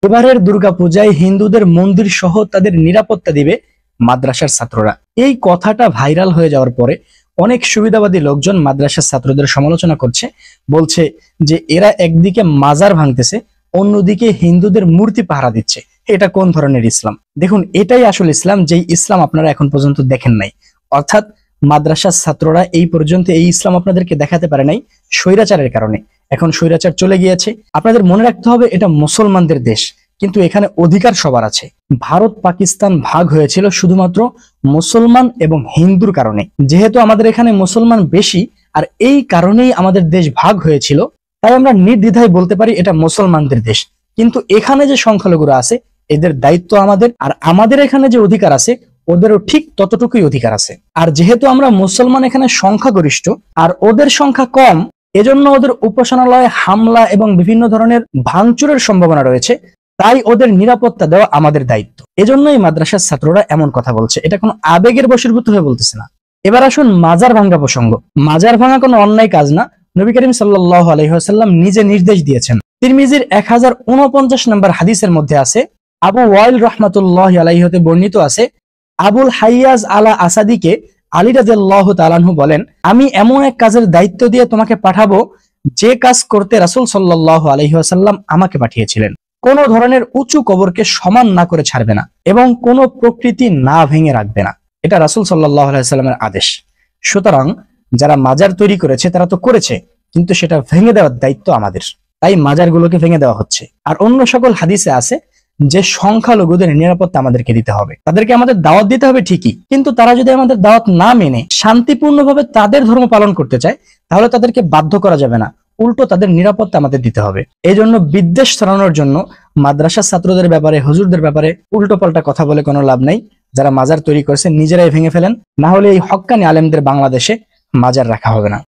এবারের দুর্গাপূজায় হিন্দুদের মন্দির সহ তাদের নিরাপত্তা দিবে মাদ্রাসার ছাত্ররা। এই কথাটা ভাইরাল হয়ে যাওয়ার পরে অনেক সুবিধাবাদী লোকজন মাদ্রাসার ছাত্রদের সমালোচনা করছে, বলছে যে এরা একদিকে মাজার ভাঙতেছে, অন্যদিকে হিন্দুদের মূর্তি পাহারা দিচ্ছে। এটা কোন ধরনের ইসলাম? দেখুন, এটাই আসল ইসলাম, যেই ইসলাম আপনারা এখন পর্যন্ত দেখেন নাই। অর্থাৎ মাদ্রাসার ছাত্ররা এই পর্যন্ত এই ইসলাম আপনাদেরকে দেখাতে পারে নাই স্বৈরাচারের কারণে। এখন স্বৈরাচার চলে গিয়েছে। আপনাদের মনে রাখতে হবে, এটা মুসলমানদের দেশ, কিন্তু এখানে অধিকার সবার আছে। ভারত পাকিস্তান ভাগ হয়েছিল শুধুমাত্র মুসলমান এবং হিন্দুর কারণে। যেহেতু আমাদের এখানে মুসলমান বেশি, আর এই কারণেই আমাদের দেশ ভাগ হয়েছিল, তাই আমরা নির্দ্বিধায় বলতে পারি এটা মুসলমানদের দেশ। কিন্তু এখানে যে সংখ্যালঘুরা আছে, এদের দায়িত্ব আমাদের, আর আমাদের এখানে যে অধিকার আছে ওদেরও ঠিক ততটুকুই অধিকার আছে। আর যেহেতু আমরা মুসলমান এখানে সংখ্যাগরিষ্ঠ আর ওদের সংখ্যা কম, এজন্য ওদের উপাসনালয়ে হামলা এবং বিভিন্ন ধরনের ভাঙচুরের সম্ভাবনা রয়েছে। তাই ওদের নিরাপত্তা দেওয়া আমাদের দায়িত্ব। এজন্যই মাদ্রাসার ছাত্ররা এমন কথা বলছে, এটা কোনো আবেগের বশীভূত হয়ে বলতেছে না। এবার আসুন মাজার ভাঙ্গা প্রসঙ্গ। মাজার ভাঙা কোনো অন্যায় কাজ না। নবী করিম সাল্লাল্লাহু আলাইহি ওয়াসাল্লাম নিজে নির্দেশ দিয়েছেন। তিরমিজির 1049 নম্বর হাদিসের মধ্যে আছে, আবু ওয়াইল রাহমাতুল্লাহি আলাইহি হতে বর্ণিত আছে, আবুল হাইয়াজ আলা আসাদিকে আলী রাদিয়াল্লাহু তাআলা আনহু বলেন, আমি এমন এক কাজের দায়িত্ব দিয়ে তোমাকে পাঠাবো যে কাজ করতে রাসূল সাল্লাল্লাহু আলাইহি ওয়াসাল্লাম আমাকে পাঠিয়েছিলেন। কোন ধরনের উঁচু কবরকে সমান না করে ছাড়বে না এবং কোন প্রকৃতি না ভেঙে রাখবে না। এটা রাসূল সাল্লাল্লাহু আলাইহি ওয়াসাল্লামের আদেশ। সুতরাং যারা মাজার তৈরি করেছে তারা তো করেছে, কিন্তু সেটা ভেঙে দেওয়ার দায়িত্ব আমাদের। তাই মাজারগুলোকে ভেঙে দেওয়া হচ্ছে। আর অন্য সকল হাদিসে আছে যে সংখ্যালঘুদের নিরাপত্তা আমাদেরকে দিতে হবে, তাদেরকে আমাদের দাওয়াত দিতে হবে ঠিকই, কিন্তু তারা যদি আমাদের দাওয়াত না মেনে শান্তিপূর্ণভাবে তাদের ধর্ম পালন করতে চায়, তাহলে তাদেরকে বাধ্য করা যাবে না, উল্টো তাদের নিরাপত্তা আমাদের দিতে হবে। এই জন্য বিদ্বেষ ছড়ানোর জন্য মাদ্রাসার ছাত্রদের ব্যাপারে, হুজুরদের ব্যাপারে উল্টো পাল্টা কথা বলে কোনো লাভ নাই। যারা মাজার তৈরি করেছে নিজেরাই ভেঙে ফেলেন, না হলে এই হক্কানি আলেমদের বাংলাদেশে মাজার রাখা হবে না।